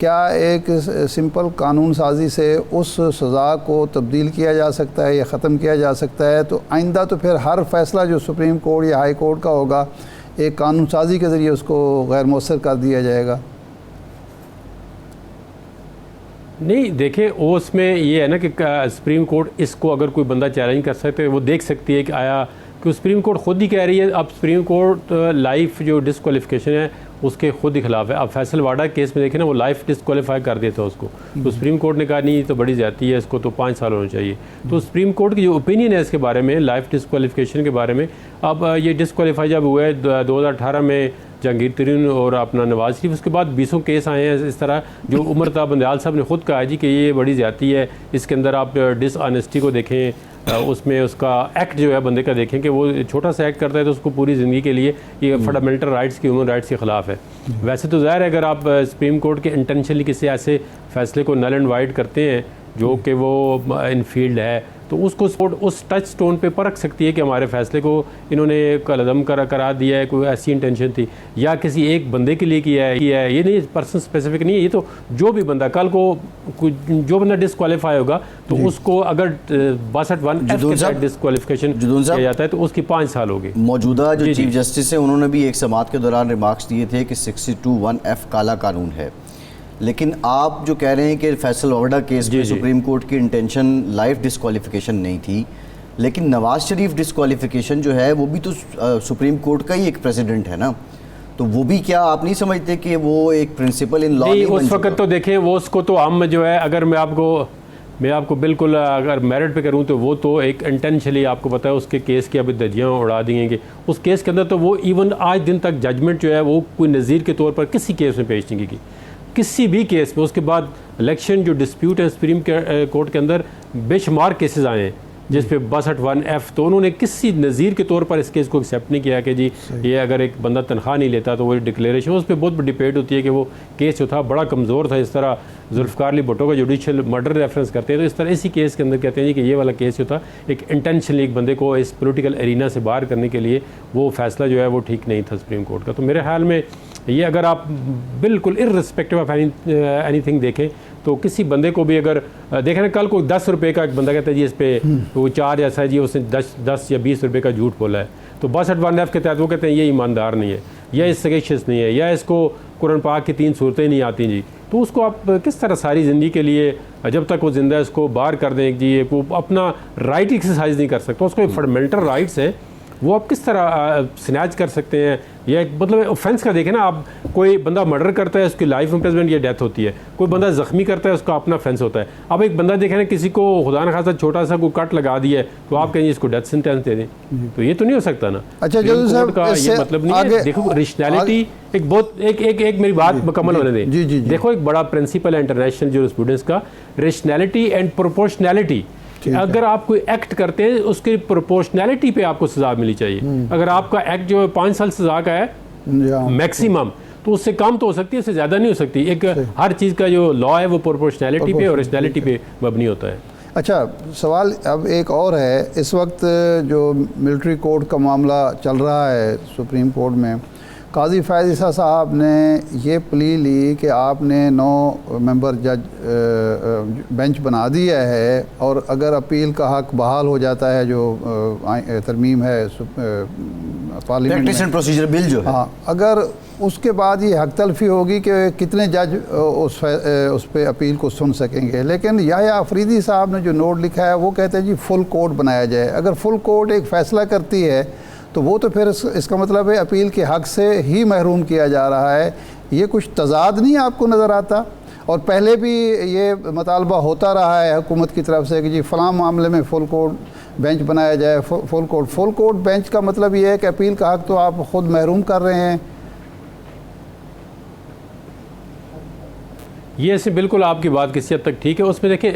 کیا ایک سمپل قانون سازی سے اس سزا کو تبدیل کیا جا سکتا ہے یا ختم کیا جا سکتا ہے؟ تو آئندہ تو پھر ہر فیصلہ جو سپریم کورٹ یا ہائی کورٹ کا ہوگا ایک قانون سازی کے ذریعے اس کو غیر مؤثر کر دیا جائے گا؟ نہیں دیکھیں، اس میں یہ ہے نا کہ سپریم کورٹ اس کو اگر کوئی بندہ چیلنج کر سکتے وہ دیکھ سکتی ہے کہ آیا کہ سپریم کورٹ خود ہی کہہ رہی ہے. اب سپریم کورٹ لائف جو ڈسکوالیفیکیشن ہے اس کے خود ہی خلاف ہے. اب فیصل واڈا کیس میں دیکھیں نا، وہ لائف ڈسکوالیفائی کر دیا تھا اس کو، تو سپریم کورٹ نے کہا نہیں یہ تو بڑی زیادتی ہے، اس کو تو 5 سال ہونا چاہیے. تو سپریم کورٹ کی جو اوپینین ہے اس کے بارے میں، لائف ڈسکوالیفیکیشن کے بارے میں، اب یہ ڈسکوالیفائی جب ہوا ہے 2018 میں جہانگیر ترین اور اپنا نواز شریف، اس کے بعد 20 کیس آئے ہیں اس طرح، جو عمر تا بندیال صاحب نے خود کہا جی کہ یہ بڑی زیادتی ہے. اس کے اندر آپ ڈس آنیسٹی کو دیکھیں، اس میں اس کا ایکٹ جو ہے بندے کا دیکھیں کہ وہ چھوٹا سا ایکٹ کرتا ہے تو اس کو پوری زندگی کے لیے یہ فنڈامنٹل رائٹس کی، ہیومن رائٹس کے خلاف ہے. ویسے تو ظاہر ہے اگر آپ سپریم کورٹ کے انٹینشنلی کسی ایسے فیصلے کو نل اینڈ وائڈ کرتے ہیں جو کہ وہ ان فیلڈ ہے، تو اس کو اس ٹچ سٹون پہ پرکھ سکتی ہے کہ ہمارے فیصلے کو انہوں نے کالعدم کرا دیا ہے، کوئی ایسی انٹینشن تھی یا کسی ایک بندے کے لیے کیا ہے. یہ نہیں پرسن اسپیسیفک نہیں ہے، یہ تو جو بھی بندہ کل کو جو بندہ ڈسکوالیفائی ہوگا تو اس کو اگر 62(1) کے تحت ڈسکوالیفیکیشن کیا جاتا ہے تو اس کی 5 سال ہوگی. موجودہ جو چیف جسٹس ہیں انہوں نے بھی ایک سماعت کے دوران ریمارکس دیے تھے کہ 62(1)(f) کالا قانون ہے، لیکن آپ جو کہہ رہے ہیں کہ فیصل واڈا کیس میں سپریم کورٹ کی انٹینشن لائف ڈسکوالیفیکیشن نہیں تھی، لیکن نواز شریف ڈسکوالیفیکیشن جو ہے وہ بھی تو سپریم کورٹ کا ہی ایک پریزیڈنٹ ہے نا، تو وہ بھی کیا آپ نہیں سمجھتے کہ وہ ایک پرنسپل ان لا نہیں بن چکا؟ اس وقت تو دیکھیں وہ اس کو تو ہم جو ہے، اگر میں آپ کو بالکل اگر میرٹ پہ کروں تو وہ تو ایک انٹینشلی آپ کو پتہ ہے اس کے کیس کی ابھی دھجیاں اڑا دیں گے. اس کیس کے اندر تو وہ ایون آج دن تک ججمنٹ جو ہے وہ کوئی نظیر کے طور پر کسی کیس میں پیش نہیں کی گئی، کسی بھی کیس میں. اس کے بعد الیکشن جو ڈسپیوٹ ہے سپریم کورٹ کے اندر بے شمار کیسز آئے ہیں جس پہ 62(1)(f) تو انہوں نے کسی نظیر کے طور پر اس کیس کو ایکسیپٹ نہیں کیا کہ جی یہ اگر ایک بندہ تنخواہ نہیں لیتا تو وہ ڈکلیریشن. اس پہ بہت بڑی ڈبیٹ ہوتی ہے کہ وہ کیس جو تھا بڑا کمزور تھا. اس طرح ذوالفقار علی بھٹو کا جوڈیشل مرڈر ریفرنس کرتے ہیں تو اس طرح اسی کیس کے اندر کہتے ہیں جی کہ یہ والا کیس جو تھا ایک انٹینشنلی ایک بندے کو اس پولیٹیکل ایرینا سے باہر کرنے کے لیے وہ فیصلہ جو ہے وہ ٹھیک نہیں تھا سپریم کورٹ کا. تو میرے خیال میں یہ اگر آپ بالکل ارریسپیکٹو آف اینی تھنگ دیکھیں تو کسی بندے کو بھی اگر دیکھیں نا، کل کو 10 روپے کا ایک بندہ کہتا ہے جی اس پہ وہ چارج ایسا ہے جی اس نے 10 یا 20 روپے کا جھوٹ بولا ہے، تو 62(1)(f) کے تحت وہ کہتے ہیں یہ ایماندار نہیں ہے یا اس سگیشس نہیں ہے یا اس کو قرآن پاک کی 3 صورتیں نہیں آتی جی. تو اس کو آپ کس طرح ساری زندگی کے لیے جب تک وہ زندہ ہے اس کو باہر کر دیں جی وہ اپنا رائٹ ایکسرسائز نہیں کر سکتا، اس کو فنڈامنٹل رائٹس ہیں وہ آپ کس طرح سنیچ کر سکتے ہیں؟ یا مطلب آفینس کا دیکھیں نا، آپ کوئی بندہ مرڈر کرتا ہے اس کی لائف امپریزمنٹ یا ڈیتھ ہوتی ہے، کوئی بندہ زخمی کرتا ہے اس کا اپنا آفینس ہوتا ہے. اب ایک بندہ دیکھیں نا کسی کو خدا نخواستہ چھوٹا سا کوئی کٹ لگا دیا ہے تو آپ کہیں اس کو ڈیتھ سینٹینس دے دیں، تو یہ تو نہیں ہو سکتا نا. اچھا جج صاحب کا یہ مطلب نہیں ہے. دیکھو ریشنلٹی ایک بہت ایک میری بات مکمل ہونے دیں. دیکھو ایک بڑا پرنسپل ہے انٹرنیشنل جورسپروڈنس کا، ریشنلٹی اینڈ پروپورشنلٹی. اگر آپ کوئی ایکٹ کرتے ہیں اس کی پروپورشنلٹی پہ آپ کو سزا ملنی چاہیے. اگر آپ کا ایکٹ جو 5 سال سزا کا ہے میکسیمم، تو اس سے کم تو ہو سکتی ہے، اس سے زیادہ نہیں ہو سکتی. ایک ہر چیز کا جو لا ہے وہ پروپورشنلٹی پہ اور ریشنلٹی پہ مبنی ہوتا ہے. اچھا سوال اب ایک اور ہے، اس وقت جو ملٹری کورٹ کا معاملہ چل رہا ہے سپریم کورٹ میں، قاضی فیاض عیسیٰ صاحب نے یہ پلی لی کہ آپ نے 9 ممبر جج بینچ بنا دیا ہے، اور اگر اپیل کا حق بحال ہو جاتا ہے جو ترمیم ہے پارلیمنٹ میں پروسیجر بل جو ہے، ہاں، اگر اس کے بعد یہ حق تلفی ہوگی کہ کتنے جج اس پہ اپیل کو سن سکیں گے. لیکن یحییٰ آفریدی صاحب نے جو نوٹ لکھا ہے وہ کہتے ہیں جی فل کورٹ بنایا جائے. اگر فل کورٹ ایک فیصلہ کرتی ہے تو وہ تو پھر اس کا مطلب ہے اپیل کے حق سے ہی محروم کیا جا رہا ہے. یہ کچھ تضاد نہیں آپ کو نظر آتا؟ اور پہلے بھی یہ مطالبہ ہوتا رہا ہے حکومت کی طرف سے کہ جی فلاں معاملے میں فل کورٹ بینچ بنایا جائے. فل کورٹ بینچ کا مطلب یہ ہے کہ اپیل کا حق تو آپ خود محروم کر رہے ہیں. یہ بالکل آپ کی بات کسی حد تک ٹھیک ہے. اس میں دیکھیں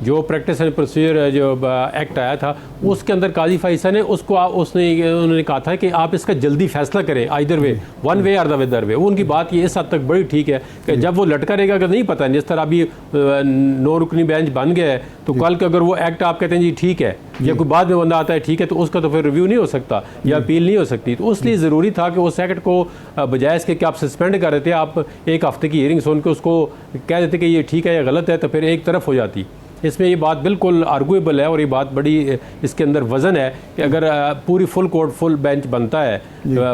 جو پریکٹس اینڈ پروسیجر جو ایکٹ آیا تھا اس کے اندر قاضی فائزہ نے انہوں نے کہا تھا کہ آپ اس کا جلدی فیصلہ کریں آئدر وے، ون وے اور دا ادر وے. ان کی بات یہ اس حد تک بڑی ٹھیک ہے کہ جب وہ لٹکا رہے گا اگر نہیں پتہ، جس طرح ابھی 9 رکنی بینچ بن گیا ہے تو کل کے اگر وہ ایکٹ آپ کہتے ہیں جی ٹھیک ہے، یا کوئی بعد میں بندہ آتا ہے ٹھیک ہے، تو اس کا تو پھر ریویو نہیں ہو سکتا یا اپیل نہیں ہو سکتی. تو اس لیے ضروری تھا کہ اس ایکٹ کو بجائے اس کے کہ آپ سسپینڈ کر دیتے، آپ ایک ہفتے کی ہیئرنگ سن کے اس کو کہہ دیتے کہ یہ ٹھیک ہے یا غلط ہے، تو پھر ایک طرف ہو جاتی. اس میں یہ بات بالکل آرگویبل ہے اور یہ بات بڑی اس کے اندر وزن ہے کہ اگر پوری فل کورٹ فل بینچ بنتا ہے،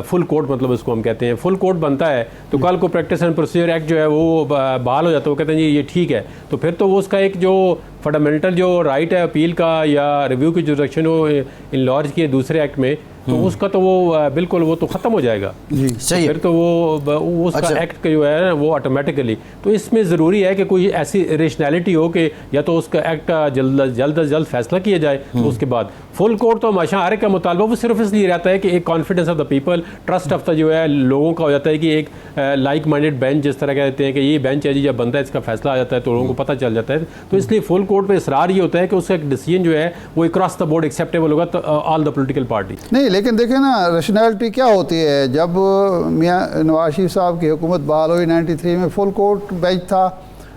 فل کورٹ مطلب اس کو ہم کہتے ہیں فل کورٹ بنتا ہے، تو کل کو پریکٹس اینڈ پروسیجر ایکٹ جو ہے وہ بحال ہو جاتا ہے. وہ کہتے ہیں جی یہ ٹھیک ہے، تو پھر تو وہ اس کا ایک جو فنڈامنٹل جو رائٹ ہے اپیل کا یا ریویو کی جو سیکشن وہ انلارج کی ہے دوسرے ایکٹ میں، تو اس کا تو وہ بالکل وہ تو ختم ہو جائے گا. صحیح. پھر تو وہ اس کا ایکٹ کا جو ہے وہ آٹومیٹکلی. تو اس میں ضروری ہے کہ کوئی ایسی ریشنیلٹی ہو کہ یا تو اس کا ایکٹ کا جلد از جلد فیصلہ کیا جائے. تو اس کے بعد فل کورٹ تو ماشاء ہر ایک کا مطالبہ وہ صرف اس لیے رہتا ہے کہ ایک confidence of the people, trust of the جو ہے لوگوں کا ہو جاتا ہے کہ ایک لائک مائنڈیڈ بینچ جس طرح کہتے ہیں کہ یہ بینچ ہے جی جب بنتا ہے اس کا فیصلہ آ جاتا ہے تو لوگوں کو پتہ چل جاتا ہے. تو اس لیے فل کورٹ پہ اصرار یہ ہوتا ہے کہ اس کا ایک ڈیسیجن جو ہے وہ اکراس دا بورڈ ایکسیپٹیبل ہوگا تو آل دا پولیٹیکل پارٹی. نہیں لیکن دیکھیں نا ریشنلٹی کیا ہوتی ہے. جب میاں نواز شریف صاحب کی حکومت بحال ہوئی 93 میں فل کورٹ بینچ تھا،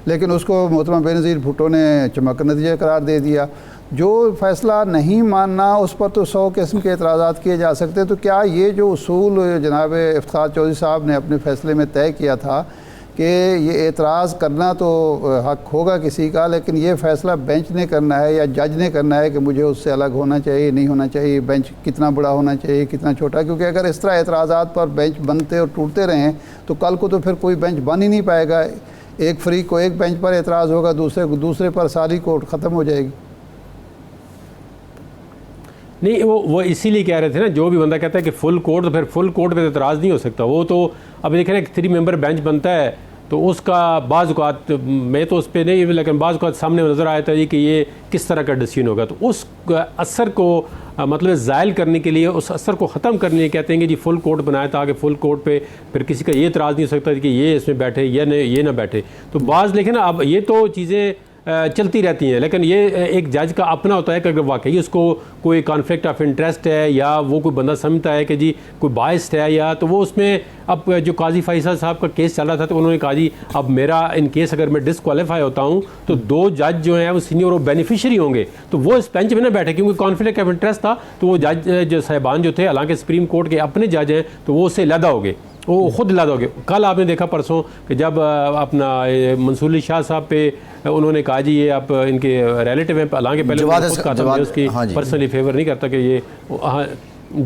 لیکن اس کو محترم بینظیر بھٹو نے چمک نتیجہ قرار دے دیا. جو فیصلہ نہیں ماننا اس پر تو 100 قسم کے اعتراضات کیے جا سکتے. تو کیا یہ جو اصول جناب افتخار چودھری صاحب نے اپنے فیصلے میں طے کیا تھا کہ یہ اعتراض کرنا تو حق ہوگا کسی کا، لیکن یہ فیصلہ بینچ نے کرنا ہے یا جج نے کرنا ہے کہ مجھے اس سے الگ ہونا چاہیے نہیں ہونا چاہیے، بینچ کتنا بڑا ہونا چاہیے کتنا چھوٹا. کیونکہ اگر اس طرح اعتراضات پر بینچ بنتے اور ٹوٹتے رہیں تو کل کو تو پھر کوئی بینچ بن ہی نہیں پائے گا. ایک فریق کو ایک بینچ پر اعتراض ہوگا، دوسرے پر ساری کورٹ ختم ہو جائے گی. نہیں وہ اسی لیے کہہ رہے تھے نا، جو بھی بندہ کہتا ہے کہ فل کورٹ تو پھر فل کورٹ پہ اعتراض نہیں ہو سکتا. وہ تو اب دیکھیں نا 3 ممبر بینچ بنتا ہے تو اس کا بعض اوقات میں تو اس پہ نہیں، لیکن بعض اوقات سامنے نظر آتا ہے کہ یہ کس طرح کا ڈیسیجن ہوگا. تو اس اثر کو مطلب زائل کرنے کے لیے، اس اثر کو ختم کرنے کے لیے کہتے ہیں کہ جی فل کورٹ بنایا تاکہ فل کورٹ پہ پھر کسی کا یہ اعتراض نہیں ہو سکتا کہ یہ اس میں بیٹھے یا یہ نہ بیٹھے. تو بعض لیکن اب یہ تو چیزیں چلتی رہتی ہیں، لیکن یہ ایک جج کا اپنا ہوتا ہے کہ اگر واقعی اس کو کوئی کانفلکٹ آف انٹرسٹ ہے یا وہ کوئی بندہ سمجھتا ہے کہ جی کوئی باعث ہے یا تو وہ اس میں. اب جو قاضی فیصل صاحب کا کیس چل رہا تھا تو انہوں نے کہا جی اب میرا ان کیس اگر میں ڈسکوالیفائی ہوتا ہوں تو 2 جج جو ہیں وہ سینئر اور بینیفیشری ہوں گے، تو وہ اس بینچ میں نہ بیٹھے کیونکہ کانفلکٹ آف انٹرسٹ تھا. تو وہ جج جو صاحبان جو تھے حالانکہ سپریم کورٹ کے اپنے جج ہیں تو وہ اس سے علیحدہ ہو گئے، وہ خود علیحدہ ہو گئے. کل آپ نے دیکھا پرسوں کہ جب اپنا منصور علی شاہ صاحب پہ انہوں نے کہا جی یہ آپ ان کے ریلیٹیو ہیں، حالانکہ پہلے خود کہا تھا میں اس کی پرسنلی فیور نہیں کرتا کہ یہ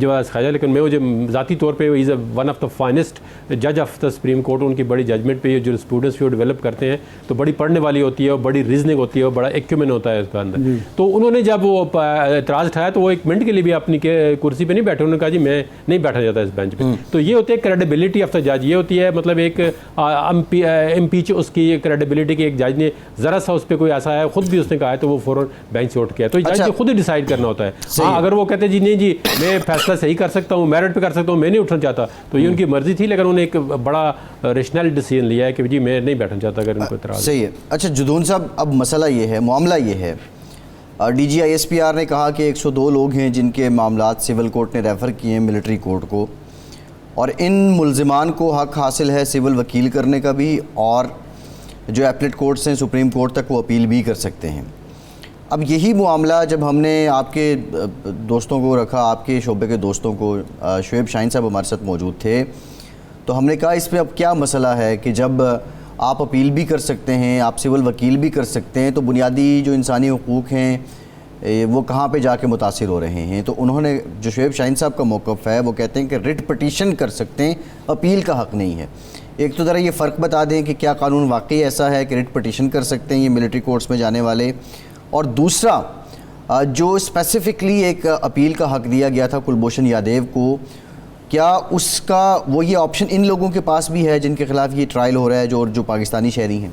جواز خواجہ، لیکن میں مجھے ذاتی طور پہ is one of the finest جج آف دا سپریم کورٹ. ان کی بڑی ججمنٹ پہ جو اسٹوڈنٹس بھی ڈیولپ کرتے ہیں تو بڑی پڑھنے والی ہوتی ہے اور بڑی ریزننگ ہوتی ہے اور بڑا ایکیومن ہوتا ہے اس کے اندر. تو انہوں نے جب وہ اعتراض اٹھایا تو وہ 1 منٹ کے لیے بھی اپنی کرسی پہ نہیں بیٹھے، انہوں نے کہا جی میں نہیں بیٹھا جاتا اس بینچ پہ. تو یہ ہوتی ہے کریڈیبلٹی آف دا جج. یہ ہوتی ہے مطلب ایک امپیچ اس کی کریڈیبلٹی کی. ایک جج نے ذرا سا اس پہ کوئی ایسا ہے خود بھی اس نے کہا ہے تو وہ فوراً بینچ سے اٹھ گیا. تو جج نے خود ہی ڈیسائیڈ کرنا ہوتا ہے. ہاں اگر وہ کہتے ہیں جی نہیں جی میں فیصلہ صحیح کر سکتا ہوں، میرٹ پہ کر سکتا ہوں، میں نہیں اٹھنا چاہتا، تو یہ ان کی مرضی تھی، لیکن انہوں نے ایک بڑا ریشنل ڈیسیجن لیا ہے کہ جی میں نہیں بیٹھنا چاہتا اگر ان کو اعتراض. صحیح ہے. اچھا جدون صاحب، اب مسئلہ یہ ہے، معاملہ یہ ہے، D G I S P R نے کہا کہ 102 لوگ ہیں جن کے معاملات سول کورٹ نے ریفر کیے ہیں ملٹری کورٹ کو، اور ان ملزمان کو حق حاصل ہے سول وکیل کرنے کا بھی، اور جو ایپلیٹ کورٹس ہیں سپریم کورٹ تک وہ اپیل بھی کر سکتے ہیں. اب یہی معاملہ جب ہم نے آپ کے دوستوں کو رکھا، آپ کے شعبے کے دوستوں کو، شعیب شاہین صاحب ہمارے ساتھ موجود تھے، تو ہم نے کہا اس پہ اب کیا مسئلہ ہے کہ جب آپ اپیل بھی کر سکتے ہیں، آپ سول وکیل بھی کر سکتے ہیں، تو بنیادی جو انسانی حقوق ہیں وہ کہاں پہ جا کے متاثر ہو رہے ہیں. تو انہوں نے جو شعیب شاہین صاحب کا موقف ہے وہ کہتے ہیں کہ ریٹ پٹیشن کر سکتے ہیں، اپیل کا حق نہیں ہے. ایک تو ذرا یہ فرق بتا دیں کہ کیا قانون واقعی ایسا ہے کہ ریٹ پٹیشن کر سکتے ہیں یہ ملٹری کورٹس میں جانے والے، اور دوسرا جو اسپیسیفکلی ایک اپیل کا حق دیا گیا تھا کلبھوشن یادیو کو، کیا اس کا وہ یہ آپشن ان لوگوں کے پاس بھی ہے جن کے خلاف یہ ٹرائل ہو رہا ہے جو پاکستانی شہری ہیں؟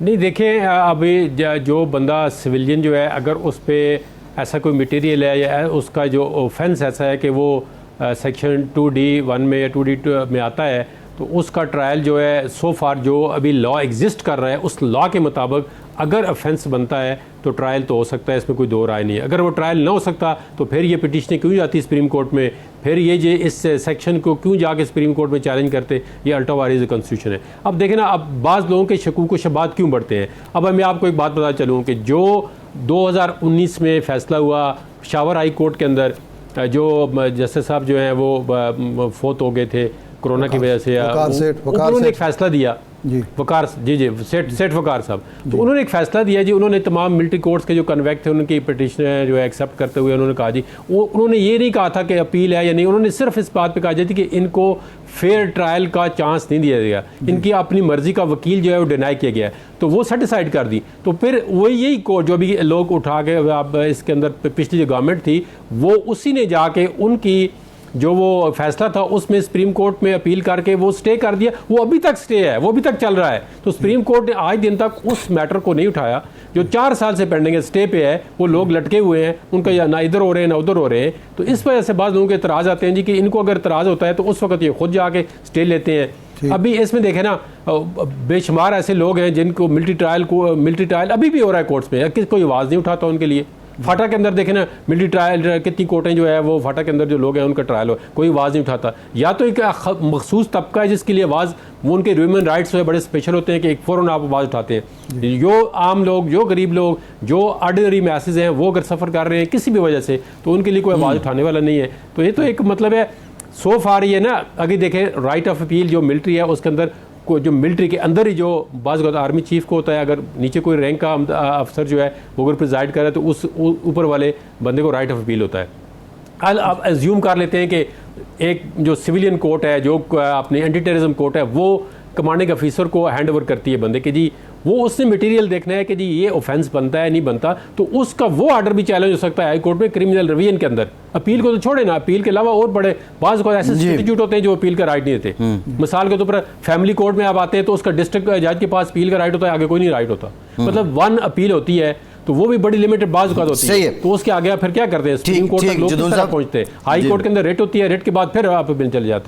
نہیں دیکھیں، ابھی جو بندہ سویلین جو ہے اگر اس پہ ایسا کوئی مٹیریل ہے یا اس کا جو اوفینس ایسا ہے کہ وہ سیکشن 2D1 میں یا 2D2 میں آتا ہے تو اس کا ٹرائل جو ہے سو فار جو ابھی لا ایگزسٹ کر رہا ہے اس لا کے مطابق اگر افینس بنتا ہے تو ٹرائل تو ہو سکتا ہے، اس میں کوئی دو رائے نہیں ہے۔ اگر وہ ٹرائل نہ ہو سکتا تو پھر یہ پٹیشنیں کیوں جاتی سپریم کورٹ میں، پھر یہ اس سیکشن کو کیوں جا کے سپریم کورٹ میں چیلنج کرتے، یہ الٹا وائریز کانسٹیٹیوشن ہے۔ اب دیکھیں نا، اب بعض لوگوں کے شکوک و شبہات کیوں بڑھتے ہیں۔ اب میں آپ کو ایک بات بتا چلوں کہ جو 2019 میں فیصلہ ہوا پشاور ہائی کورٹ کے اندر، جو جسٹس صاحب جو ہیں وہ فوت ہو گئے تھے کرونا کی وجہ سے، انہوں نے ایک فیصلہ دیا وقار سیٹ وقار صاحب، تو انہوں نے ایک فیصلہ دیا جی، انہوں نے تمام ملٹری کورٹس کے جو کنویکٹ تھے ان کی پٹیشن جو ہے ایکسیپٹ کرتے ہوئے انہوں نے کہا جی، انہوں نے یہ نہیں کہا تھا کہ اپیل ہے یا نہیں، انہوں نے صرف اس بات پہ کہا جاتی کہ ان کو فیئر ٹرائل کا چانس نہیں دیا گیا، ان کی اپنی مرضی کا وکیل جو ہے وہ ڈینائی کیا گیا ہے، تو وہ سیٹیسفائڈ کر دی۔ تو پھر وہ یہی کورٹ جو بھی لوگ اٹھا کے اب اس کے اندر پچھلی جو گورنمنٹ تھی وہ اسی نے جا کے ان کی جو وہ فیصلہ تھا اس میں سپریم کورٹ میں اپیل کر کے وہ سٹے کر دیا، وہ ابھی تک سٹے ہے، وہ ابھی تک چل رہا ہے۔ تو سپریم کورٹ نے آج دن تک اس میٹر کو نہیں اٹھایا جو 4 سال سے پینڈنگ ہے، سٹے پہ ہے، وہ لوگ لٹکے ہوئے ہیں، ان کا نہ ادھر ہو رہے ہیں نہ ادھر ہو رہے ہیں۔ تو اس وجہ سے بعض لوگوں کے اعتراض آتے ہیں جی کہ ان کو اگر اعتراض ہوتا ہے تو اس وقت یہ خود جا کے سٹے لیتے ہیں۔ ابھی اس میں دیکھیں نا، بے شمار ایسے لوگ ہیں جن کو ملٹری ٹرائل ابھی بھی ہو رہا ہے کورٹس میں، کوئی آواز نہیں اٹھاتا ان کے لیے۔ فاٹا کے اندر دیکھیں نا، ملٹری ٹرائل کتنی کورٹیں جو ہے وہ فاٹا کے اندر جو لوگ ہیں ان کا ٹرائل ہو، کوئی آواز نہیں اٹھاتا۔ یا تو ایک مخصوص طبقہ ہے جس کے لیے آواز، وہ ان کے ہیومن رائٹس جو ہے بڑے اسپیشل ہوتے ہیں کہ ایک فوراً آپ آواز اٹھاتے ہیں۔ جو عام لوگ، جو غریب لوگ، جو آرڈینری میسز ہیں، وہ اگر سفر کر رہے ہیں کسی بھی وجہ سے تو ان کے لیے کوئی آواز اٹھانے والا نہیں ہے۔ تو یہ تو ایک مطلب ہے سو فار یہ نا، اگر دیکھیں رائٹ آف اپیل جو ملٹری ہے اس کے اندر جو ملٹری کے اندر ہی جو بعض اوقات آرمی چیف کو ہوتا ہے، اگر نیچے کوئی رینک کا افسر جو ہے وہ اگر پریزائڈ کر رہا ہے تو اس اوپر والے بندے کو رائٹ آف اپیل ہوتا ہے۔ آپ ایزیوم کر لیتے ہیں کہ ایک جو سویلین کورٹ ہے، جو اپنی اینٹی ٹیررزم کورٹ ہے، وہ کمانڈنگ افیسر کو ہینڈ اوور کرتی ہے بندے کہ جی وہ اس نے مٹیریل دیکھنا ہے کہ جی یہ اوفینس بنتا ہے نہیں بنتا، تو اس کا وہ آرڈر بھی چیلنج ہو سکتا ہے ہائی کورٹ میں کرمنل ریویژن کے اندر۔ اپیل کو تو چھوڑے نا، اپیل کے علاوہ اور بڑے بعض کو ایسے انسٹیٹیوٹ ہوتے ہیں جو اپیل کا رائٹ نہیں دیتے۔ مثال کے طور پر فیملی کورٹ میں آپ آتے ہیں تو اس کا ڈسٹرکٹ جج کے پاس اپیل کا رائٹ ہوتا ہے، آگے کوئی نہیں رائٹ ہوتا، مطلب 1 اپیل ہوتی ہے تو وہ بھی بڑی لمیٹڈ بعض اوقات ہوتی ہے، تو اس کے آگے پھر کیا کرتے ہیں، سپریم کورٹ تک لوگ کس طرح پہنچتے ہیں، ہائی کورٹ کے اندر ریٹ ہوتی ہے، ریٹ کے بعد پھر آپ چلے جاتے ہیں۔